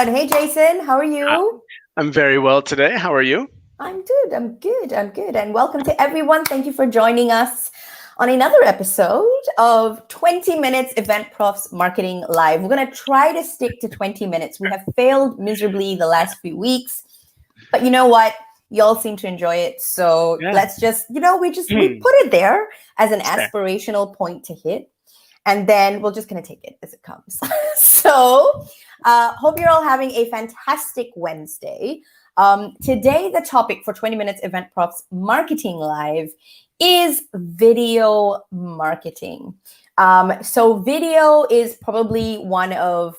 everyone. Hey, Jason, how are Hi, you? I'm very well today. How are you? I'm good. I'm good. I'm good. And welcome to everyone. Thank you for joining us on another episode of 20 Minutes Eventprofs Marketing Live. We're going to try to stick to 20 minutes. We have failed miserably the last few weeks, but you know what? Y'all seem to enjoy it. So Yeah. let's just, we put it there as an It's fair. aspirational point to hit. And then we're just going to take it as it comes. So hope you're all having a fantastic Wednesday. Today, the topic for 20 Minutes Eventprofs Marketing Live is video marketing. So video is probably one of,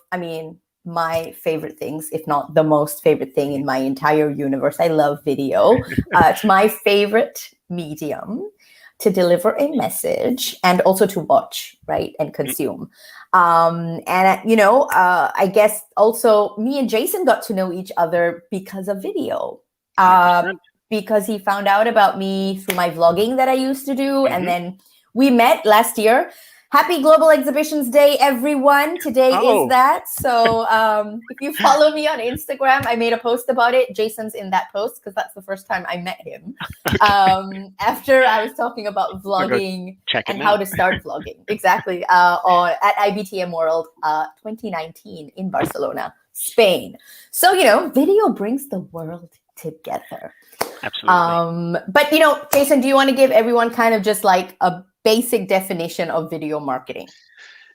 my favorite things, if not the most favorite thing in my entire universe. I love video. It's my favorite medium to deliver a message and also to watch, right, and consume. I guess also me and Jason got to know each other because of video. 100%. Because he found out about me through my vlogging that I used to do. And Mhm. then we met last year. Happy Global Exhibitions Day, everyone. Today is Oh, that. So if you follow me on Instagram, I made a post about it. Jason's in that post because that's the first time I met him. okay. After I was talking about I'll go vlogging check it and how now. to start vlogging. Exactly. At IBTM World 2019 in Barcelona, Spain. So, video brings the world together. Absolutely. But Jason, do you want to give everyone kind of just like a basic definition of video marketing?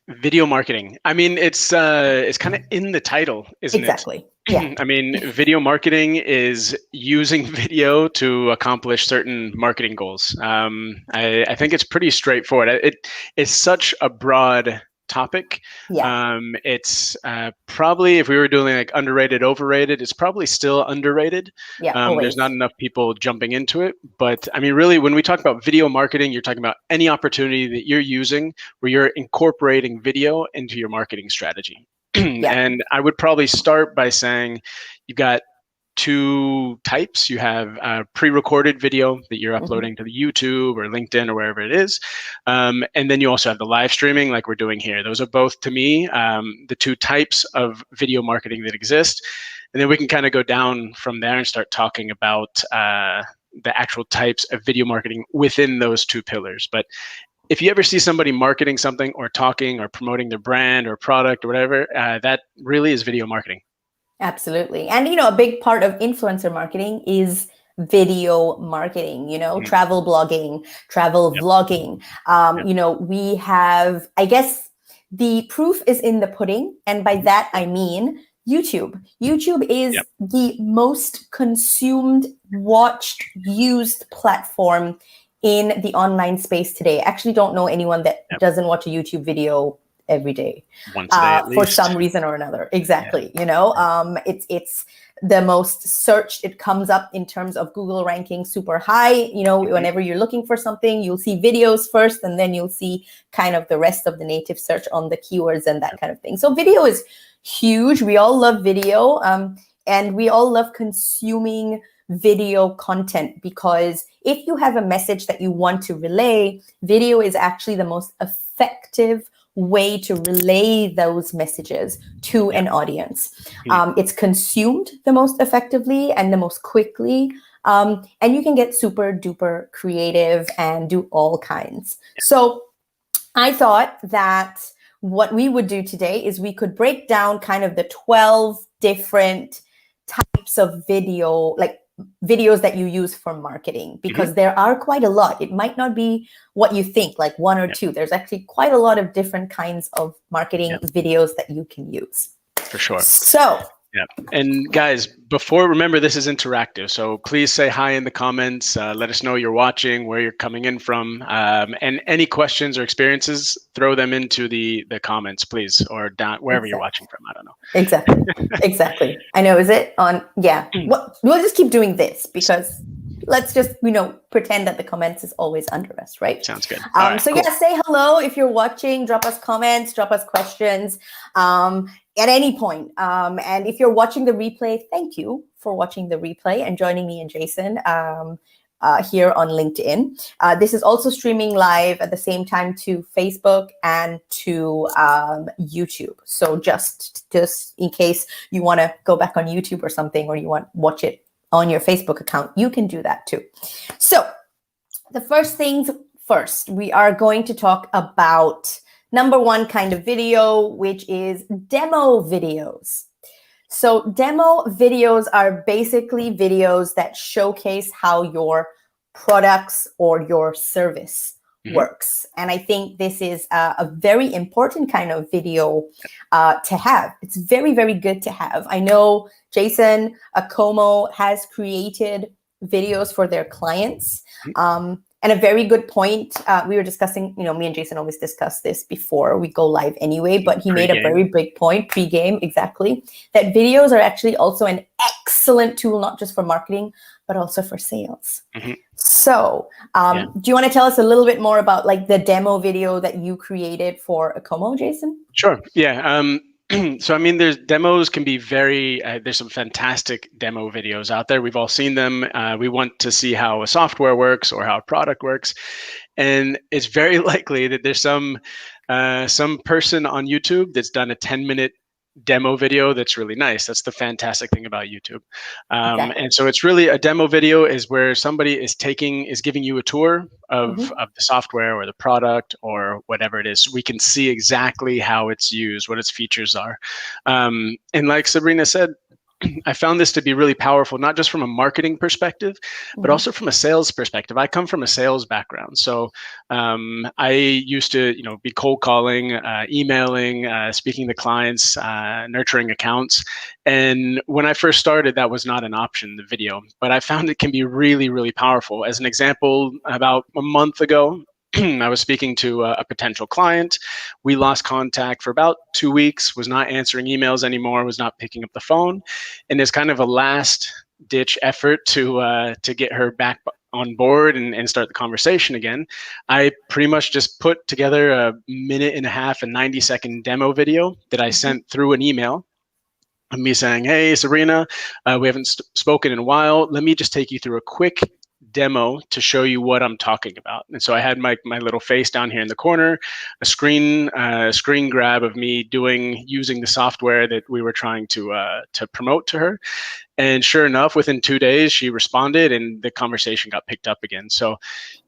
Video marketing. I mean, it's kind of in the title, isn't it? Exactly. Yeah. I mean, video marketing is using video to accomplish certain marketing goals. I think it's pretty straightforward. It is such a broad topic. Yeah. It's probably, if we were doing like underrated, overrated, it's probably still underrated. Yeah. There's not Always. enough people jumping into it. But I mean, really, when we talk about video marketing, you're talking about any opportunity that you're using where you're incorporating video into your marketing strategy. Yeah. And I would probably start by saying you've got two types. You have pre-recorded video that you're uploading to the YouTube or LinkedIn or wherever it is. And then you also have the live streaming like we're doing here. Those are both, to me, the two types of video marketing that exist. And then we can kind of go down from there and start talking about the actual types of video marketing within those two pillars. But if you ever see somebody marketing something or talking or promoting their brand or product or whatever, that really is video marketing. Absolutely. And, a big part of influencer marketing is video marketing, travel blogging, travel Yep. vlogging. Yep. We have, I guess the proof is in the pudding. And by that, I mean YouTube. YouTube is Yep. the most consumed, watched, used platform in the online space today. I actually don't know anyone that Yep. doesn't watch a YouTube video every day Once a day at for least. some reason or another. Exactly. It's the most searched. It comes up in terms of Google ranking super high. Whenever you're looking for something, you'll see videos first, and then you'll see kind of the rest of the native search on the keywords and that kind of thing. So video is huge. We all love video, and we all love consuming video content, because if you have a message that you want to relay, video is actually the most effective way to relay those messages to an audience. It's consumed the most effectively and the most quickly. And you can get super duper creative and do all kinds. So I thought that what we would do today is we could break down kind of the 12 different types of video, like videos that you use for marketing, because there are quite a lot. It might not be what you think, like one or two. There's actually quite a lot of different kinds of marketing videos that you can use. For sure. So, yeah. And guys, remember, this is interactive. So please say hi in the comments. Let us know you're watching, where you're coming in from, and any questions or experiences, throw them into the comments, please, or down wherever you're watching from. I don't know. Exactly. I know. Is it on? Yeah. We'll just keep doing this, because let's just, pretend that the comments is always under us, right? Sounds good. All right, so cool. yeah, say hello if you're watching. Drop us comments, drop us questions at any point. And if you're watching the replay, thank you for watching the replay and joining me and Jason here on LinkedIn. This is also streaming live at the same time to Facebook and to YouTube. So just in case you want to go back on YouTube or something, or you want to watch it on your Facebook account, you can do that too. So the first things first, we are going to talk about number one kind of video, which is demo videos. So demo videos are basically videos that showcase how your products or your service works. And I think this is a very important kind of video to have. It's very, very good to have. I know Jason Como has created videos for their clients. And a very good point, we were discussing, me and Jason always discuss this before we go live anyway, but he made a very big point, pre-game, exactly, that videos are actually also an excellent tool, not just for marketing, but also for sales. So do you want to tell us a little bit more about like the demo video that you created for Acomo, Jason? Sure, yeah. So, I mean, there's demos can be very, there's some fantastic demo videos out there. We've all seen them. We want to see how a software works or how a product works. And it's very likely that there's some person on YouTube that's done a 10-minute demo video that's really nice. That's the fantastic thing about YouTube. Exactly. And so it's really a demo video is where somebody is giving you a tour of the software or the product or whatever it is. We can see exactly how it's used, what its features are. And like Sabrina said, I found this to be really powerful, not just from a marketing perspective, but also from a sales perspective. I come from a sales background. So I used to, be cold calling, emailing, speaking to clients, nurturing accounts. And when I first started, that was not an option, the video. But I found it can be really, really powerful. As an example, about a month ago, I was speaking to a potential client. We lost contact for about 2 weeks, was not answering emails anymore, was not picking up the phone. And as kind of a last ditch effort to get her back on board and start the conversation again, I pretty much just put together a 1.5 and 90-second demo video that I sent through an email of me saying, "Hey, Sabrina, we haven't spoken in a while. Let me just take you through a quick demo to show you what I'm talking about." And so I had my little face down here in the corner, a screen grab of me using the software that we were trying to promote to her. And sure enough, within 2 days, she responded and the conversation got picked up again. So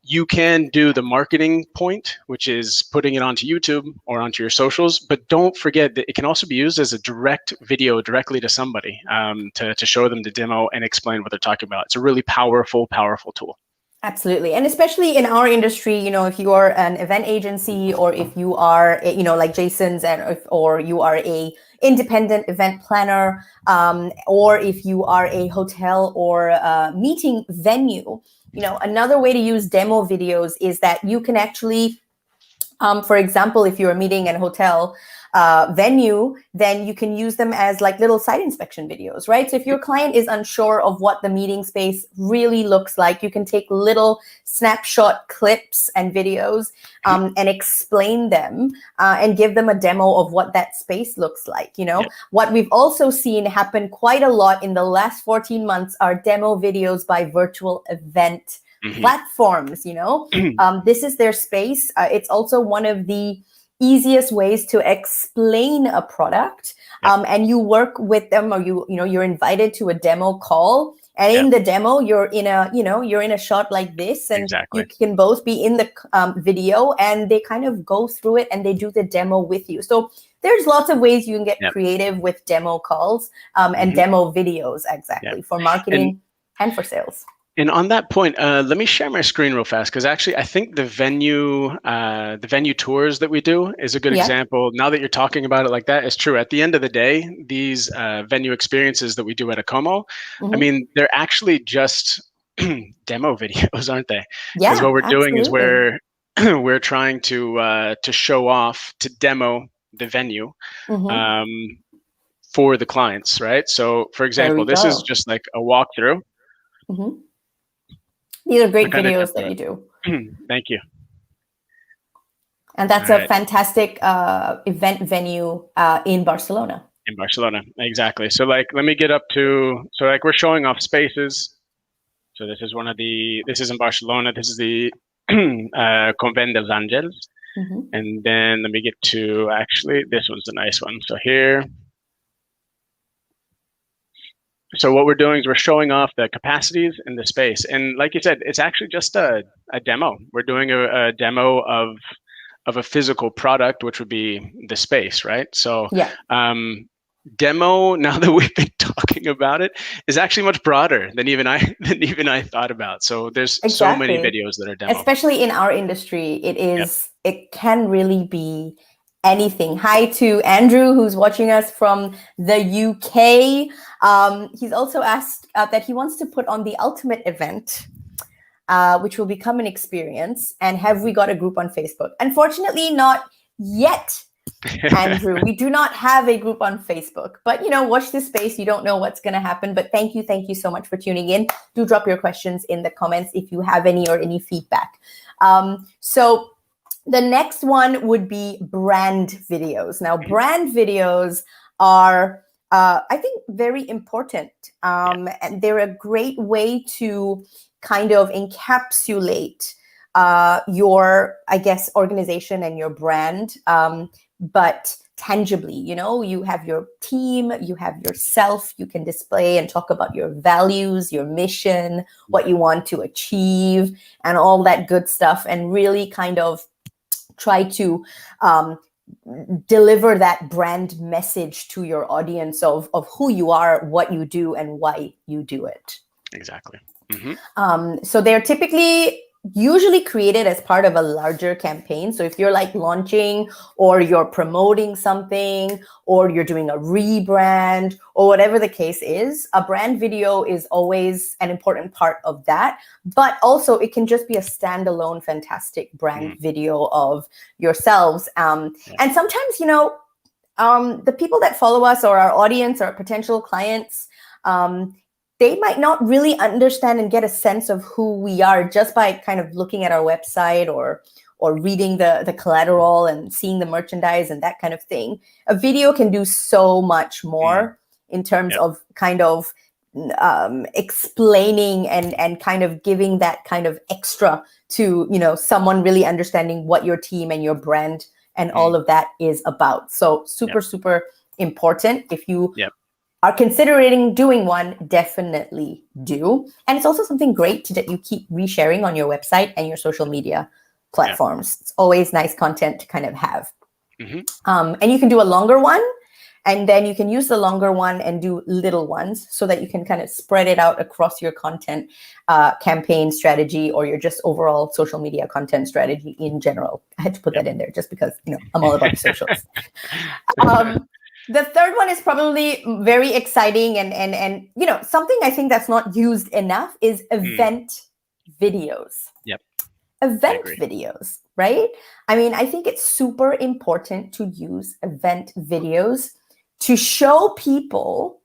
you can do the marketing point, which is putting it onto YouTube or onto your socials, but don't forget that it can also be used as a direct video directly to somebody to show them the demo and explain what they're talking about. It's a really powerful, powerful tool. Absolutely. And especially in our industry, if you are an event agency or if you are, like Jason's or you are a independent event planner, or if you are a hotel or a meeting venue, another way to use demo videos is that you can actually, for example, if you're meeting at a hotel venue, then you can use them as like little site inspection videos, right? So if your client is unsure of what the meeting space really looks like, you can take little snapshot clips and videos and explain them and give them a demo of what that space looks like. What we've also seen happen quite a lot in the last 14 months are demo videos by virtual event platforms. This is their space. It's also one of the easiest ways to explain a product, and you work with them, or you're invited to a demo call, and in the demo you're in a shot like this, and you can both be in the video, and they kind of go through it and they do the demo with you. So there's lots of ways you can get creative with demo calls and demo videos, for marketing and for sales. And on that point, let me share my screen real fast, because actually I think the venue tours that we do is a good example. Now that you're talking about it like that, it's true. At the end of the day, these venue experiences that we do at Acomo, I mean, they're actually just demo videos, aren't they? Because what we're doing is we're trying to show off, to demo the venue for the clients, right? So, for example, this is just like a walkthrough. These are great videos that you do. Thank you. And that's a fantastic event venue in Barcelona. In Barcelona, exactly. So let me get up to, we're showing off spaces. So this is this is in Barcelona. This is the Convent dels Àngels. Mm-hmm. And then let me get to, actually, this one's a nice one. So here, so what we're doing is we're showing off the capacities in the space. And like you said, it's actually just a demo. We're doing a demo of a physical product, which would be the space, right? So Yeah. Demo, now that we've been talking about it, is actually much broader than even I thought about. So there's so many videos that are demo. Especially in our industry, Yep. it can really be anything. Hi to Andrew, who's watching us from the UK. He's also asked that he wants to put on the ultimate event, which will become an experience. And have we got a group on Facebook? Unfortunately, not yet, Andrew. We do not have a group on Facebook, but watch this space. You don't know what's going to happen, but thank you so much for tuning in. Do drop your questions in the comments if you have any or any feedback. So the next one would be brand videos. Now, brand videos are, I think, very important, and they're a great way to kind of encapsulate your, I guess, organization and your brand, but tangibly. You have your team, you have yourself, you can display and talk about your values, your mission, what you want to achieve, and all that good stuff, and really kind of try to deliver that brand message to your audience of who you are, what you do, and why you do it. Exactly. Mm-hmm. So they're typically usually created as part of a larger campaign. So if you're like launching or you're promoting something or you're doing a rebrand or whatever the case is, a brand video is always an important part of that. But also it can just be a standalone fantastic brand video of yourselves. And sometimes, the people that follow us or our audience or potential clients, they might not really understand and get a sense of who we are just by kind of looking at our website or reading the collateral and seeing the merchandise and that kind of thing. A video can do so much more in terms of kind of explaining and kind of giving that kind of extra to, someone really understanding what your team and your brand and all of that is about. So super important. If you are considering doing one, definitely do. And it's also something great that you keep resharing on your website and your social media platforms. It's always nice content to kind of have. And you can do a longer one, and then you can use the longer one and do little ones so that you can kind of spread it out across your content campaign strategy or your just overall social media content strategy in general. I had to put that in there just because, I'm all about socials. The third one is probably very exciting and something I think that's not used enough is event videos. Event videos, right? I mean, I think it's super important to use event videos to show people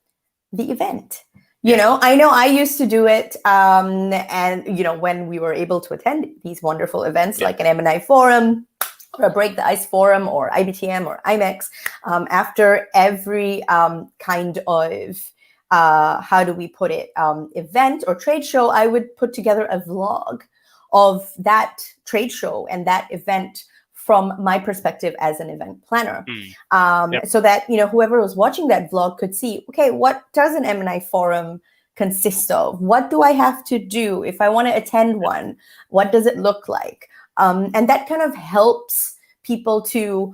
the event. I know I used to do it, and when we were able to attend these wonderful events like an M&I forum, or a Break the Ice forum, or IBTM, or IMEX, after every kind of, how do we put it, event or trade show, I would put together a vlog of that trade show and that event from my perspective as an event planner. So that, whoever was watching that vlog could see, okay, what does an M&I forum consist of? What do I have to do if I want to attend one? What does it look like? And that kind of helps people to,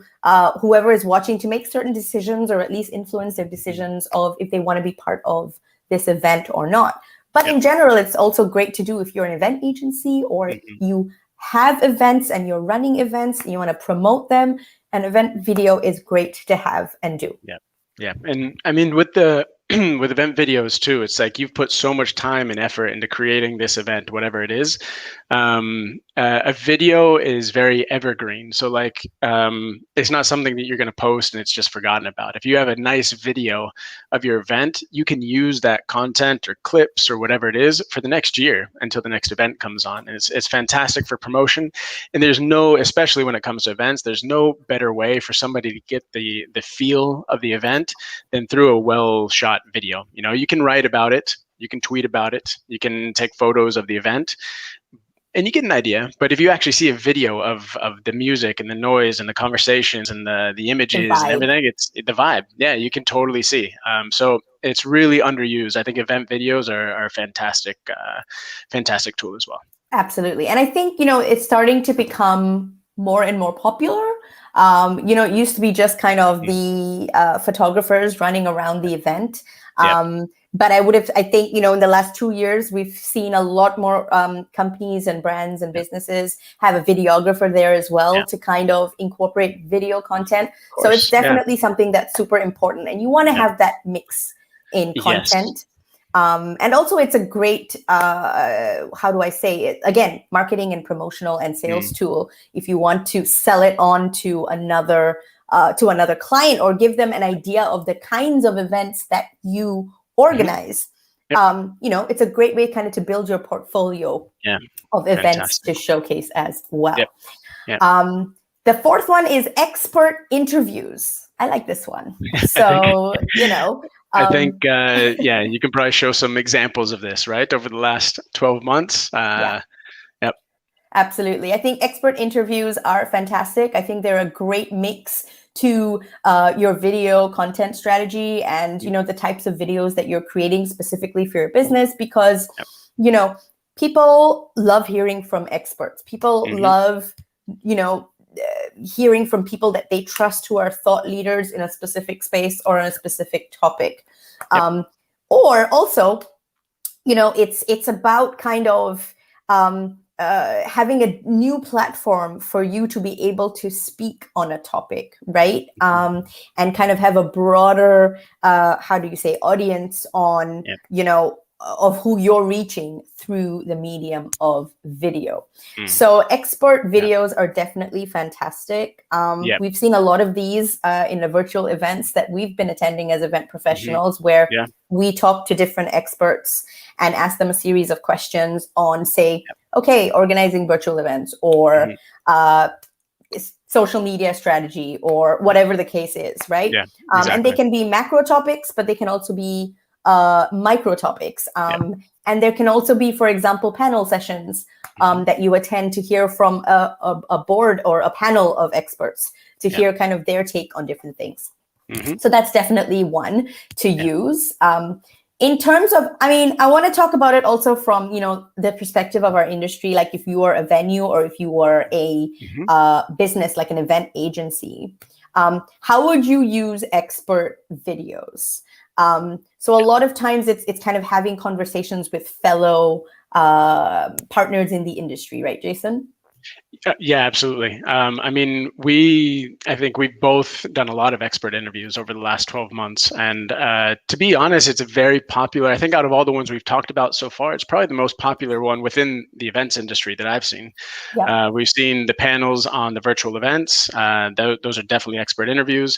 whoever is watching, to make certain decisions or at least influence their decisions of if they want to be part of this event or not. But in general, it's also great to do if you're an event agency or you have events and you're running events and you want to promote them. An event video is great to have and do. Yeah. And I mean, with the with event videos too, it's like you've put so much time and effort into creating this event, whatever it is. A video is very evergreen. So like, it's not something that you're going to post and it's just forgotten about. If you have a nice video of your event, you can use that content or clips or whatever it is for the next year until the next event comes on. And it's fantastic for promotion. And there's no, especially when it comes to events, there's no better way for somebody to get the feel of the event than through a well shot video. You can write about it, You can tweet about it. You can take photos of the event, and you get an idea. But if you actually see a video of the music and the noise and the conversations and the images and everything, it's the vibe. Yeah, you can totally see. So it's really underused. I think event videos are a fantastic tool as well. Absolutely. And I think, it's starting to become more and more popular. It used to be just kind of the photographers running around the event. But I think, in the last 2 years, we've seen a lot more companies and brands and businesses have a videographer there as well to kind of incorporate video content. So it's definitely something that's super important. And you want to have that mix in content. And also it's a great, how do I say it? Again, marketing and promotional and sales tool. If you want to sell it on to another client or give them an idea of the kinds of events that you organize, it's a great way kind of to build your portfolio of events to showcase as well. The fourth one is expert interviews. I like this one. So, I think, you can probably show some examples of this, right? Over the last 12 months. Absolutely. I think expert interviews are fantastic. I think they're a great mix to your video content strategy and, the types of videos that you're creating specifically for your business, because, people love hearing from experts. People love, hearing from people that they trust, who are thought leaders in a specific space or on a specific topic. Or also, it's about kind of having a new platform for you to be able to speak on a topic, right? And kind of have a broader, audience on, of who you're reaching through the medium of video. So expert videos are definitely fantastic. We've seen a lot of these in the virtual events that we've been attending as event professionals, where we talk to different experts and ask them a series of questions on, say, organizing virtual events or social media strategy or whatever the case is, right? And they can be macro topics, but they can also be micro topics. And there can also be, for example, panel sessions that you attend to hear from a board or a panel of experts to hear kind of their take on different things. So that's definitely one to use. In terms of, I want to talk about it also from, the perspective of our industry. Like if you are a venue or if you are a business, like an event agency, how would you use expert videos? So a lot of times it's kind of having conversations with fellow partners in the industry, right, Jason? Yeah, absolutely. I think we've both done a lot of expert interviews over the last 12 months. And to be honest, it's a very popular, I think out of all the ones we've talked about so far, it's probably the most popular one within the events industry that I've seen. We've seen the panels on the virtual events. Those are definitely expert interviews.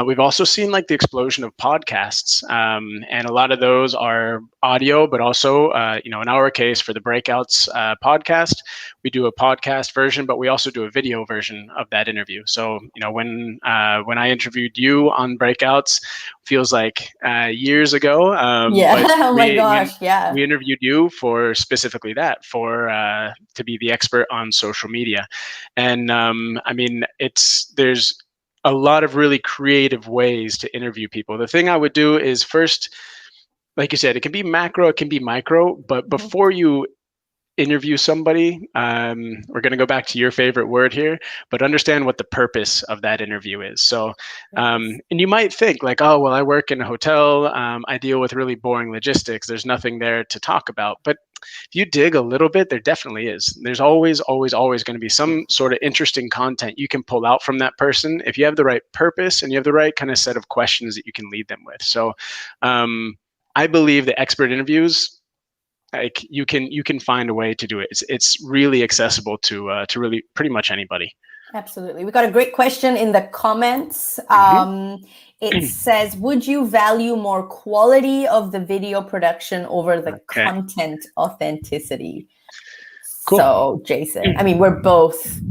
We've also seen like the explosion of podcasts. And a lot of those are audio, but also, in our case for the Breakouts podcast, we do a podcast version, but we also do a video version of that interview. So, when I interviewed you on Breakouts, feels like years ago. We interviewed you for specifically that, to be the expert on social media. And there's a lot of really creative ways to interview people. The thing I would do is first, like you said, it can be macro, it can be micro, but before you interview somebody, we're going to go back to your favorite word here, but understand what the purpose of that interview is. So, and you might think like, oh, well, I work in a hotel. I deal with really boring logistics. There's nothing there to talk about. But if you dig a little bit, there definitely is. There's always going to be some sort of interesting content you can pull out from that person if you have the right purpose and you have the right kind of set of questions that you can lead them with. So I believe that expert interviews, like you can find a way to do it. It's really accessible to really pretty much anybody. Absolutely. We got a great question in the comments. It says, would you value more quality of the video production over the content authenticity? Cool. So Jason, we're both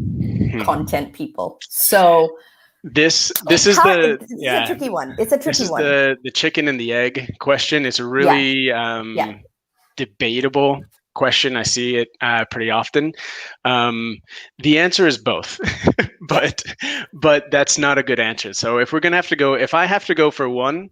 content people. So this is a tricky one. It's a tricky one. The chicken and the egg question. It's a really debatable question. I see it pretty often. The answer is both, but that's not a good answer. So if we're gonna have to go, if I have to go for one,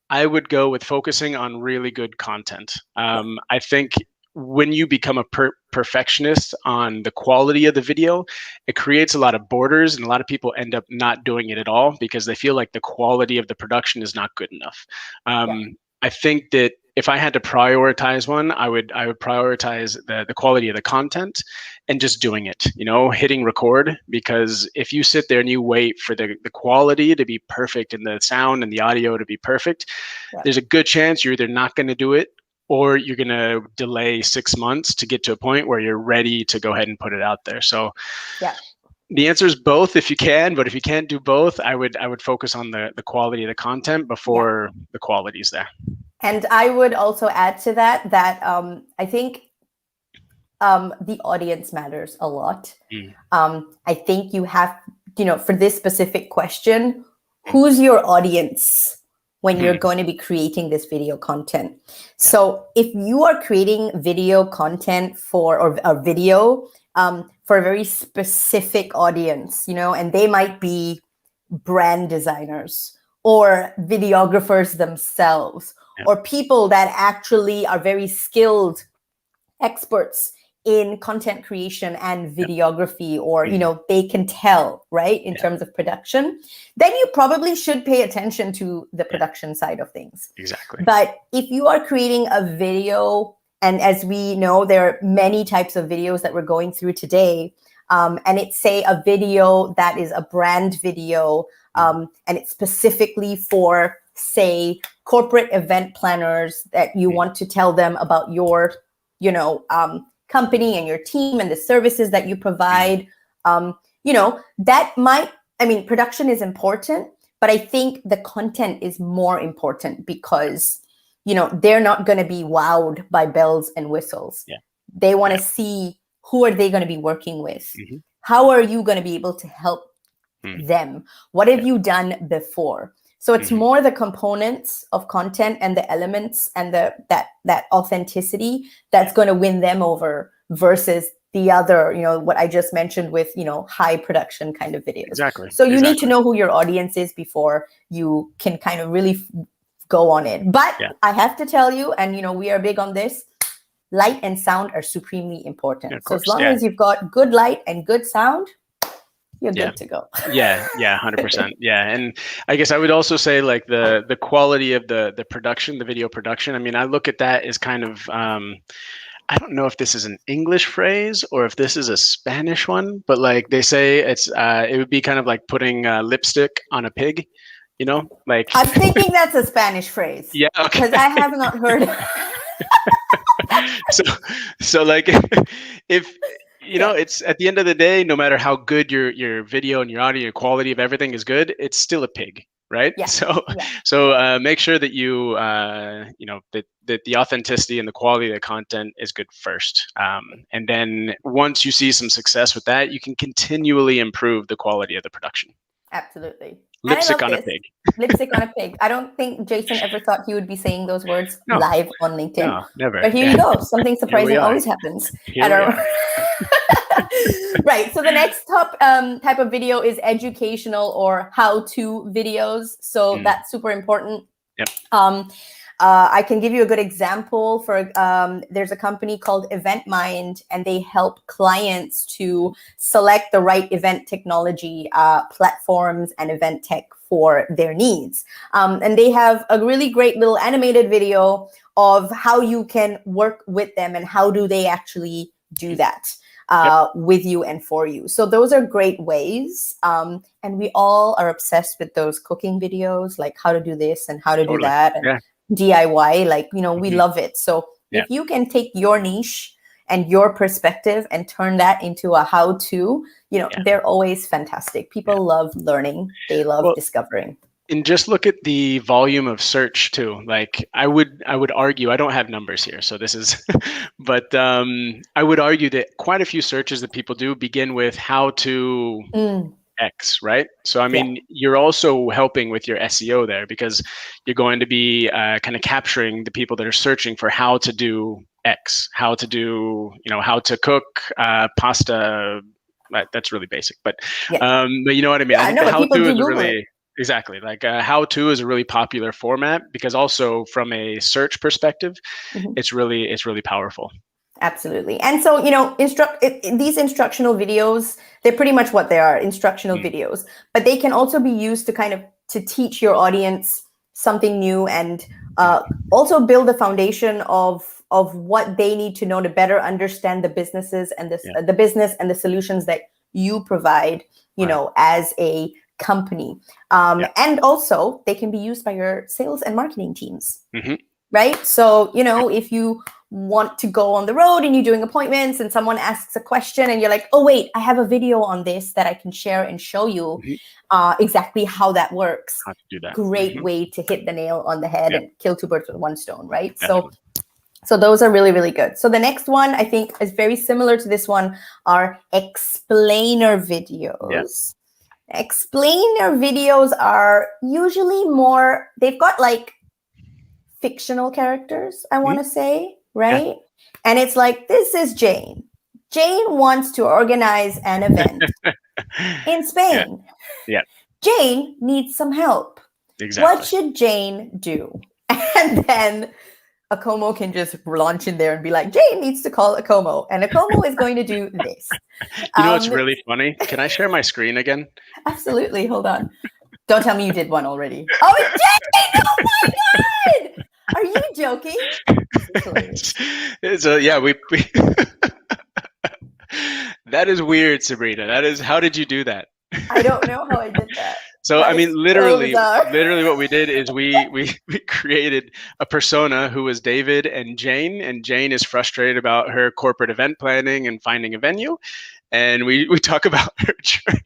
I would go with focusing on really good content. I think when you become a perfectionist on the quality of the video, it creates a lot of borders, and a lot of people end up not doing it at all because they feel like the quality of the production is not good enough. I think that if I had to prioritize one, I would prioritize the quality of the content and just doing it, hitting record. Because if you sit there and you wait for the quality to be perfect and the sound and the audio to be perfect, there's a good chance you're either not going to do it, or you're going to delay 6 months to get to a point where you're ready to go ahead and put it out there. So the answer is both if you can, but if you can't do both, I would focus on the quality of the content before the quality is there. And I would also add to that I think the audience matters a lot. I think you have, for this specific question, who's your audience when you're going to be creating this video content? So if you are creating video content or a video for a very specific audience, and they might be brand designers or videographers themselves, or people that actually are very skilled experts in content creation and videography, or they can tell, right, in terms of production, then you probably should pay attention to the production side of things. Exactly. But if you are creating a video, and as we know, there are many types of videos that we're going through today, and it's, say, a video that is a brand video, and it's specifically for, say, corporate event planners, that you want to tell them about your, company and your team and the services that you provide, that might, production is important, but I think the content is more important, because, they're not going to be wowed by bells and whistles. They want to see, who are they going to be working with? How are you going to be able to help them? What have you done before? So it's more the components of content and the elements and that authenticity that's going to win them over, versus the other, what I just mentioned with, high production kind of videos. Exactly. So you need to know who your audience is before you can kind of really go on it. But I have to tell you, and we are big on this, light and sound are supremely important. So as long as you've got good light and good sound, you're good to go. 100%. And I guess I would also say, like, the quality of the production, the video production. I look at that as kind of, I don't know if this is an English phrase or if this is a Spanish one, but like they say it would be kind of like putting lipstick on a pig, like. I'm thinking that's a Spanish phrase. Yeah. Okay. Because I have not heard. So like, if it's at the end of the day, no matter how good your video and your audio, your quality of everything is good, it's still a pig, right? So make sure that you that the authenticity and the quality of the content is good first, and then once you see some success with that, you can continually improve the quality of the production. Absolutely. Lipstick on a pig. Lipstick on a pig. I don't think Jason ever thought he would be saying those words live on LinkedIn. No, never. But here you go. Something surprising always happens. Right. So the next type of video is educational or how-to videos. So that's super important. I can give you a good example. There's a company called Eventmind, and they help clients to select the right event technology platforms and event tech for their needs. And they have a really great little animated video of how you can work with them and how do they actually do that with you and for you. So those are great ways. And we all are obsessed with those cooking videos, like how to do this and how to do that. And DIY, like, we love it. So if you can take your niche and your perspective and turn that into a how-to, they're always fantastic. People love learning. They love discovering. And just look at the volume of search too. Like I would argue, I don't have numbers here, so this is, but I would argue that quite a few searches that people do begin with how to X, right? So, I mean, you're also helping with your SEO there, because you're going to be kind of capturing the people that are searching for how to do X, how to do, how to cook pasta. That's really basic, but you know what I mean? I think the how-to is really, exactly, like how-to is a really popular format because also from a search perspective, it's really powerful. Absolutely. And so, these instructional videos, they're pretty much what they are, instructional videos, but they can also be used to kind of to teach your audience something new and also build the foundation of what they need to know to better understand the businesses and the business and the solutions that you provide, as a company. And also they can be used by your sales and marketing teams. Right? So, if you want to go on the road and you're doing appointments and someone asks a question and you're like, oh, wait, I have a video on this that I can share and show you exactly how that works. How to do that. Great way to hit the nail on the head and kill two birds with one stone, right? So those are really, really good. So the next one I think is very similar to this one are explainer videos. Explainer videos are usually more, they've got like fictional characters, I want to say, right? And it's like, this is Jane. Jane wants to organize an event in Spain. Jane needs some help. What should Jane do? And then Akomo can just launch in there and be like, Jane needs to call Akomo, and Akomo is going to do this. You know what's really funny? Can I share my screen again? Absolutely. Hold on. Don't tell me you did one already. Oh, Jane! Oh my God! Are you joking? We That is weird, Sabrina. How did you do that? I don't know how I did that. So I mean, literally what we did is we created a persona who was David and Jane is frustrated about her corporate event planning and finding a venue, and we talk about her journey.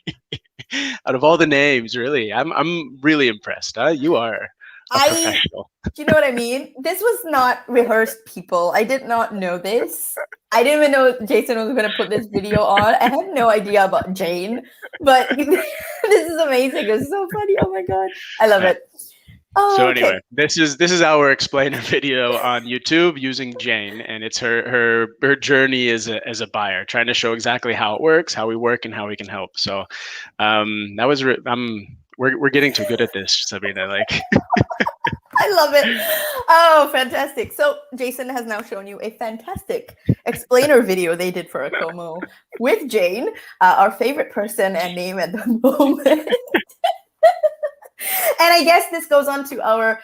Out of all the names, really, I'm really impressed. You are a professional. Do you know what I mean? This was not rehearsed, people. I did not know this. I didn't even know Jason was going to put this video on. I had no idea about Jane, but this is amazing. It's so funny. Oh my God. I love it. Oh, so anyway, this is our explainer video on YouTube using Jane, and it's her journey as a buyer, trying to show exactly how it works, how we work, and how we can help. So that was we're getting too good at this, Sabrina. Like. I love it. Oh, fantastic. So Jason has now shown you a fantastic explainer video they did for Akomo with Jane, our favorite person and name at the moment. And I guess this goes on to our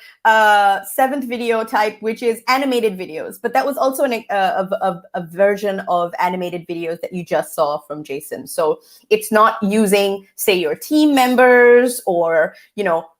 seventh video type, which is animated videos. But that was also a version of animated videos that you just saw from Jason. So it's not using, say, your team members or,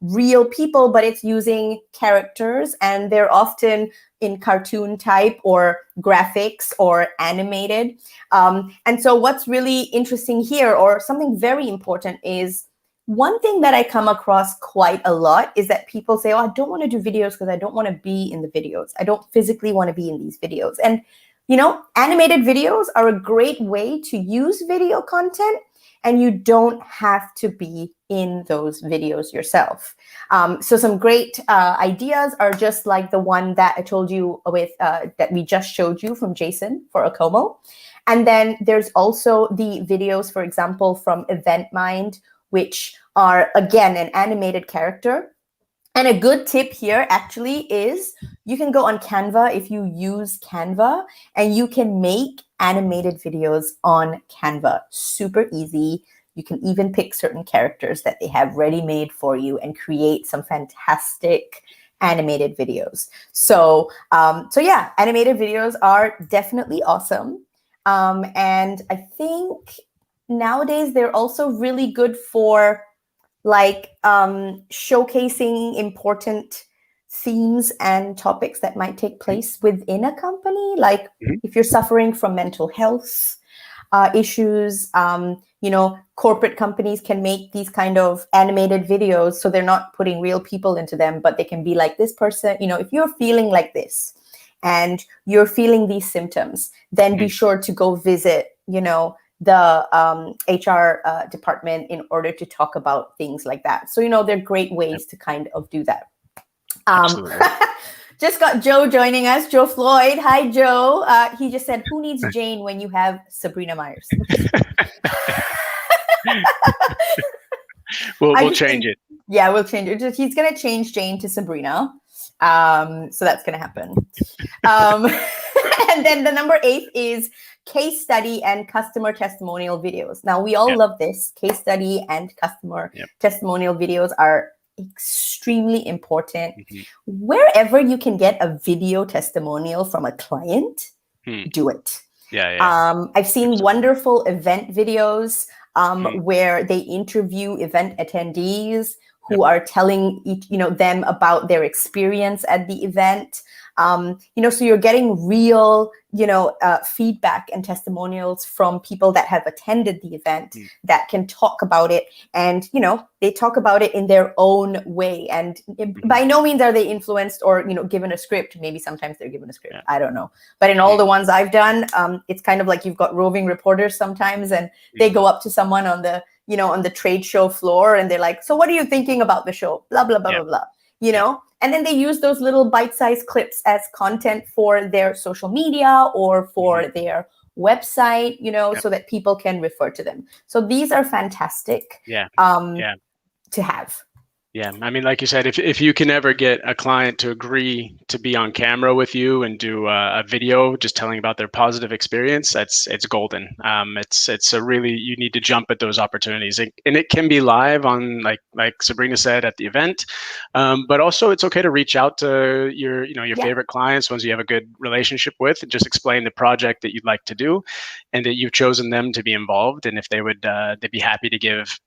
real people, but it's using characters. And they're often in cartoon type or graphics or animated. And so what's really interesting here, or something very important, is one thing that I come across quite a lot is that people say, oh, I don't want to do videos because I don't want to be in the videos. I don't physically want to be in these videos. And, animated videos are a great way to use video content, and you don't have to be in those videos yourself. So some great ideas are just like the one that I told you with, that we just showed you from Jason for Akomo. And then there's also the videos, for example, from EventMind, which are, again, an animated character. And a good tip here actually is you can go on Canva if you use Canva, and you can make animated videos on Canva. Super easy. You can even pick certain characters that they have ready-made for you and create some fantastic animated videos. So yeah, animated videos are definitely awesome. And I think nowadays they're also really good for like showcasing important themes and topics that might take place within a company. Like if you're suffering from mental health issues, corporate companies can make these kind of animated videos, so they're not putting real people into them, but they can be like, this person, if you're feeling like this and you're feeling these symptoms, then be sure to go visit, the HR department in order to talk about things like that. So, they're great ways to kind of do that. Just got Joe joining us, Joe Floyd. Hi, Joe. He just said, who needs Jane when you have Sabrina Myers? We'll change it. Yeah, we'll change it. He's going to change Jane to Sabrina. So that's going to happen. And then the number 8 is case study and customer testimonial videos. Now, we all love this. Case study and customer testimonial videos are extremely important. Wherever you can get a video testimonial from a client, do it. I've seen wonderful event videos where they interview event attendees who are telling them about their experience at the event. So you're getting real, feedback and testimonials from people that have attended the event that can talk about it. And, they talk about it in their own way. And by no means are they influenced or, given a script. Maybe sometimes they're given a script. I don't know. But in all the ones I've done, it's kind of like you've got roving reporters sometimes, and they go up to someone on the, on the trade show floor, and they're like, so what are you thinking about the show? Blah, blah, blah, blah, blah, And then they use those little bite-sized clips as content for their social media or for their website, so that people can refer to them. So these are fantastic to have. Yeah, I mean, like you said, if you can ever get a client to agree to be on camera with you and do a video just telling about their positive experience, it's golden. It's a really, you need to jump at those opportunities, and it can be live on like Sabrina said at the event, but also it's okay to reach out to your favorite clients, ones you have a good relationship with, and just explain the project that you'd like to do, and that you've chosen them to be involved, and if they would, they'd be happy to give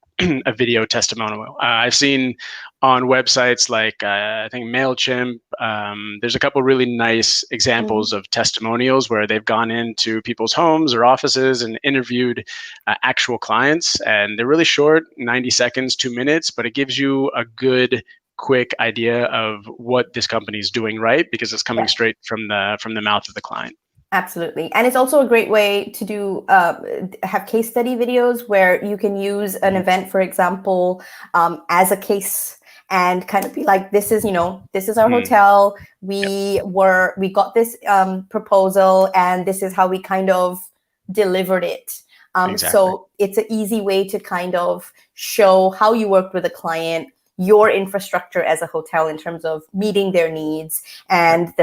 a video testimonial. I've seen on websites like I think MailChimp, there's a couple really nice examples of testimonials where they've gone into people's homes or offices and interviewed actual clients, and they're really short, 90 seconds, 2 minutes, but it gives you a good quick idea of what this company is doing right, because it's coming straight from the mouth of the client. Absolutely. And it's also a great way to do have case study videos where you can use an event, for example, as a case, and kind of be like, this is our hotel. We got this proposal, and this is how we kind of delivered it. So it's an easy way to kind of show how you worked with a client, your infrastructure as a hotel in terms of meeting their needs, and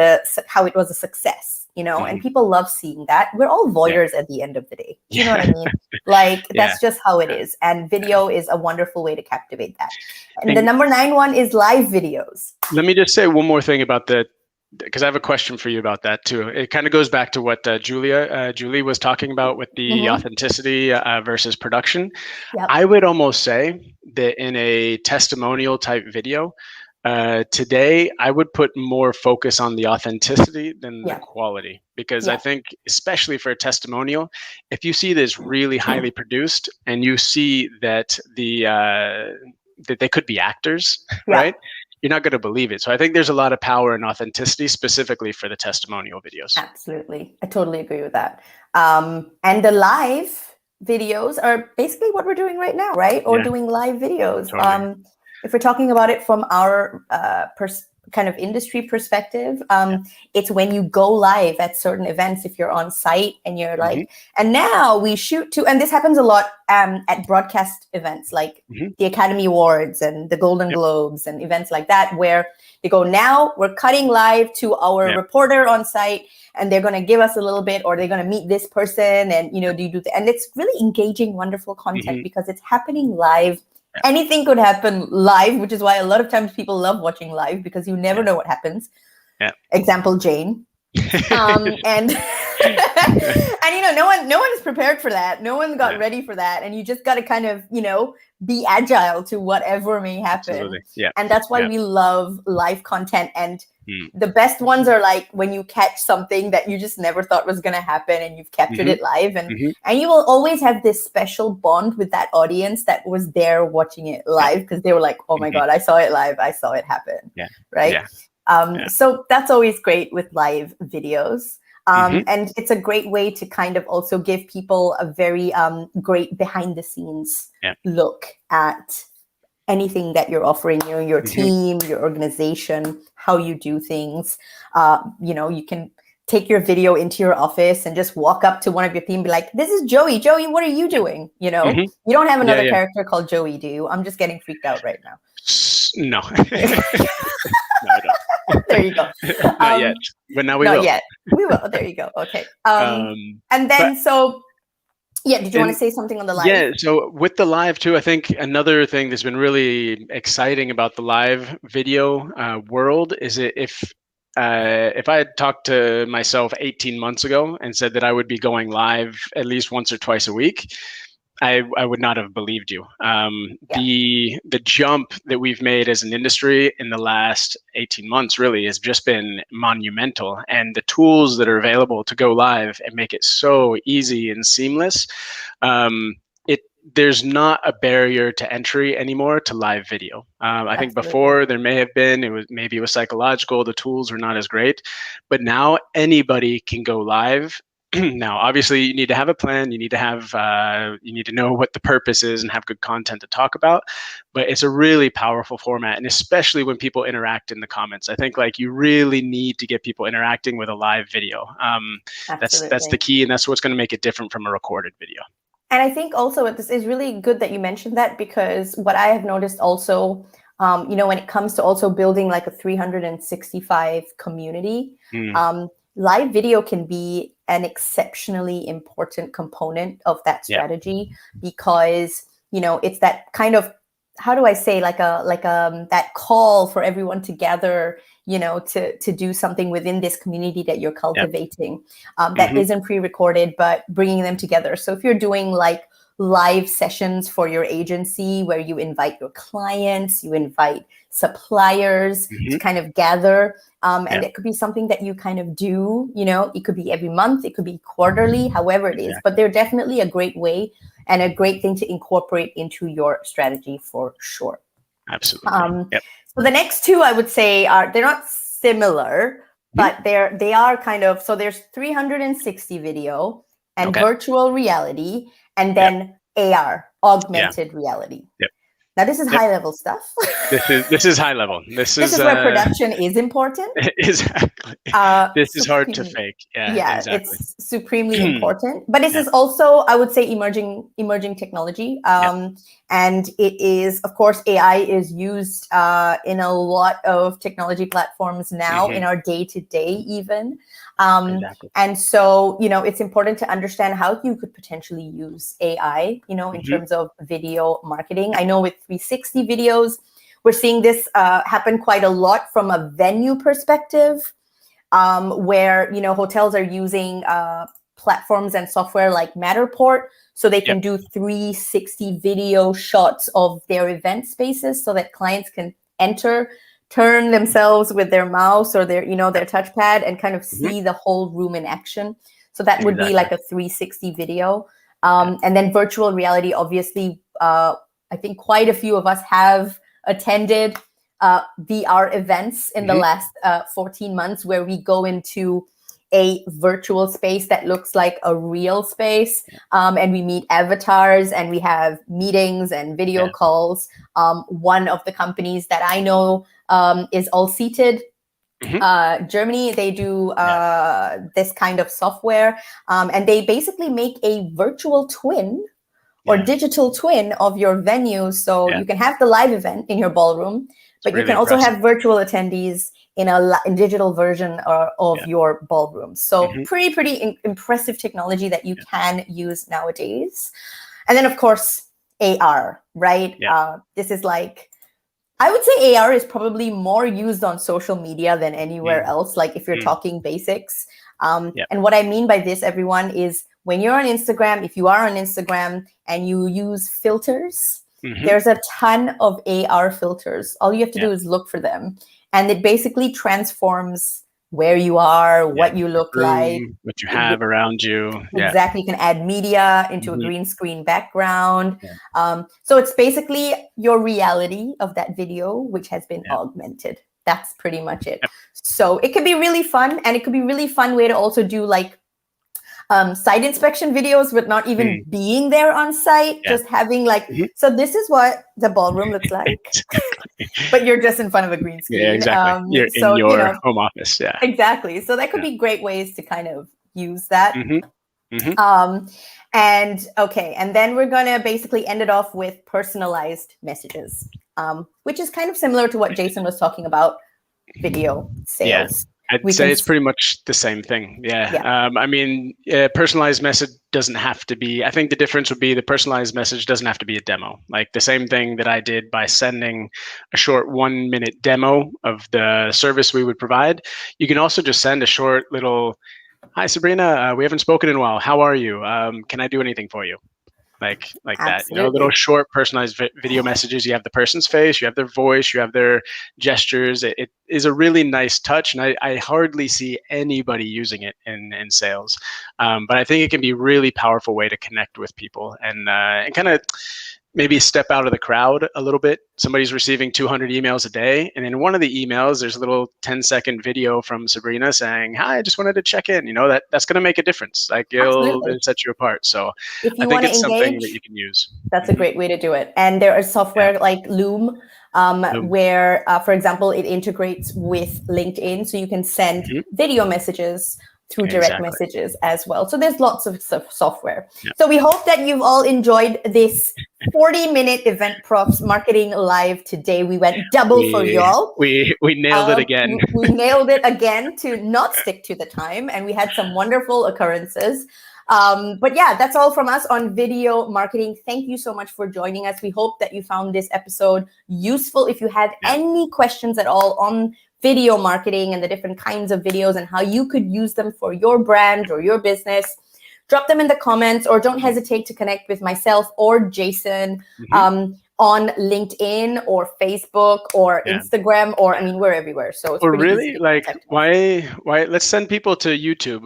how it was a success. And people love seeing that. We're all voyeurs at the end of the day. You know what I mean? Like, that's just how it is. And video is a wonderful way to captivate that. And the number 9 one is live videos. Let me just say one more thing about because I have a question for you about that too. It kind of goes back to what Julie was talking about with the authenticity versus production. I would almost say that in a testimonial type video, today, I would put more focus on the authenticity than the quality, because I think, especially for a testimonial, if you see this really highly produced and you see that that they could be actors, right? You're not going to believe it. So I think there's a lot of power in authenticity, specifically for the testimonial videos. Absolutely. I totally agree with that. And the live videos are basically what we're doing right now, right? Or doing live videos. Totally. If we're talking about it from our kind of industry perspective, it's when you go live at certain events, if you're on site and you're like, and now we shoot to, and this happens a lot at broadcast events like the Academy Awards and the Golden Globes and events like that, where they go, now we're cutting live to our reporter on site, and they're going to give us a little bit, or they're going to meet this person, and and it's really engaging, wonderful content because it's happening live. Anything could happen live, which is why a lot of times people love watching live, because you never know what happens. Example, Jane. And no one is prepared for that. No one got ready for that. And you just got to kind of, be agile to whatever may happen. Absolutely. And that's why we love live content. And the best ones are like when you catch something that you just never thought was going to happen, and you've captured it live. And you will always have this special bond with that audience that was there watching it live, because they were like, oh my God, I saw it live. I saw it happen. Right. So that's always great with live videos. And it's a great way to kind of also give people a very great behind the scenes look at anything that you're offering, your team, your organization, how you do things. You can take your video into your office and just walk up to one of your team and be like, this is Joey. Joey, what are you doing? You don't have another character called Joey, do you? I'm just getting freaked out right now. No. No, I don't. There you go. Not yet, but now we will. Not yet. We will. There you go. Okay. And then, did you want to say something on the live? Yeah, so with the live too, I think another thing that's been really exciting about the live video world is if I had talked to myself 18 months ago and said that I would be going live at least once or twice a week, I would not have believed you. The jump that we've made as an industry in the last 18 months really has just been monumental. And the tools that are available to go live and make it so easy and seamless, there's not a barrier to entry anymore to live video. I think before there may have been, it was psychological, the tools were not as great, but now anybody can go live. Now, obviously, you need to have a plan. You need to know what the purpose is and have good content to talk about. But it's a really powerful format, and especially when people interact in the comments. I think you really need to get people interacting with a live video. That's the key, and that's what's going to make it different from a recorded video. And I think also this is really good that you mentioned that, because what I have noticed also, when it comes to also building a 365 community, live video can be an exceptionally important component of that strategy, because it's that kind of, how do I say, that call for everyone to gather, to do something within this community that you're cultivating, that isn't pre-recorded, but bringing them together. So if you're doing live sessions for your agency where you invite your clients, you invite suppliers to kind of gather, and it could be something that you kind of do, it could be every month, it could be quarterly, however it is, but they're definitely a great way and a great thing to incorporate into your strategy for sure. Absolutely. So the next two, I would say, they're not similar, but they are kind of, so there's 360 video and virtual reality, and then AR, augmented reality. Now, this is high level stuff. This is high level. This is where production is important. Exactly. This is hard to fake. Yeah, exactly. It's supremely important. But this is also, I would say, emerging technology. And it is, of course, AI is used in a lot of technology platforms now in our day-to-day even. And so, it's important to understand how you could potentially use AI, in terms of video marketing. I know with 360 videos, we're seeing this happen quite a lot from a venue perspective, where, hotels are using platforms and software like Matterport, so they can do 360 video shots of their event spaces so that clients can turn themselves with their mouse or their touchpad and kind of see the whole room in action. So that would be like a 360 video. And then virtual reality, obviously, I think quite a few of us have attended VR events in the last 14 months where we go into a virtual space that looks like a real space, and we meet avatars and we have meetings and video calls. One of the companies that I know is All Seated. Germany, they do this kind of software, and they basically make a virtual twin or digital twin of your venue, so you can have the live event in your ballroom, but you can also have virtual attendees in a digital version of your ballroom. So pretty impressive technology that you can use nowadays. And then, of course, AR, right? This is I would say AR is probably more used on social media than anywhere else, if you're talking basics. And what I mean by this, everyone, is when you're on Instagram, if you are on Instagram and you use filters, there's a ton of AR filters. All you have to do is look for them. And it basically transforms where you are, what you look like, what you have around you. Exactly. You can add media into a green screen background. So it's basically your reality of that video, which has been augmented. That's pretty much it. So it could be really fun, and it could be really fun way to also do site inspection videos with not even being there on site, just having like, so this is what the ballroom looks like, but you're just in front of a green screen. Yeah, exactly. You're so, in your home office. Yeah, exactly. So that could be great ways to kind of use that. And okay, and then we're gonna basically end it off with personalized messages, which is kind of similar to what Jason was talking about, video sales. I'd say it's pretty much the same thing. I mean, personalized message doesn't have to be, I think the difference would be the personalized message doesn't have to be a demo. Like the same thing that I did by sending a short 1-minute demo of the service we would provide. You can also just send a short little, "Hi, Sabrina, we haven't spoken in a while. How are you? Can I do anything for you?" Like that, little short personalized video messages. You have the person's face, you have their voice, you have their gestures. It is a really nice touch, and I hardly see anybody using it in sales. But I think it can be a really powerful way to connect with people and kind of maybe step out of the crowd a little bit. Somebody's receiving 200 emails a day, and in one of the emails, there's a little 10-second video from Sabrina saying, "Hi, I just wanted to check in." That's going to make a difference. Like it'll set you apart. So if you I think it's engage, something that you can use. That's a great way to do it. And there is software like Loom, where, for example, it integrates with LinkedIn, so you can send video messages through direct messages as well. So there's lots of software. So we hope that you've all enjoyed this 40-minute Eventprofs marketing live today. We went double for y'all. We nailed it again. We nailed it again to not stick to the time, and we had some wonderful occurrences. But yeah, that's all from us on video marketing. Thank you so much for joining us. We hope that you found this episode useful. If you have any questions at all on video marketing and the different kinds of videos and how you could use them for your brand or your business, drop them in the comments, or don't hesitate to connect with myself or Jason on LinkedIn or Facebook or Instagram, or I mean, we're everywhere. So it's really like why let's send people to YouTube.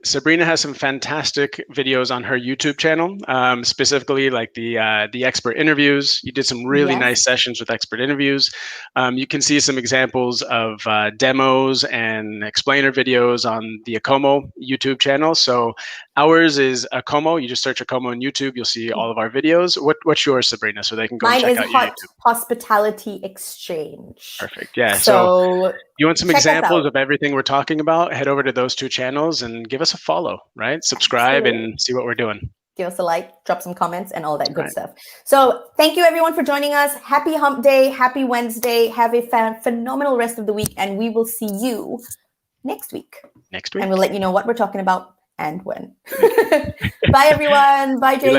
Sabrina has some fantastic videos on her YouTube channel, specifically like the expert interviews. You did some really nice sessions with expert interviews. You can see some examples of demos and explainer videos on the Acomo YouTube channel. So ours is Acomo. You just search Acomo on YouTube. You'll see all of our videos. What's yours, Sabrina? So they can go check out your YouTube. Mine is Hospitality Exchange. Perfect. Yeah. So you want some examples of everything we're talking about? Head over to those two channels and give us a follow, right? Subscribe and see what we're doing. Give us a like, drop some comments, and all that good stuff. So thank you, everyone, for joining us. Happy Hump Day. Happy Wednesday. Have a phenomenal rest of the week, and we will see you next week. And we'll let you know what we're talking about and when. Bye, everyone. Bye, Jason.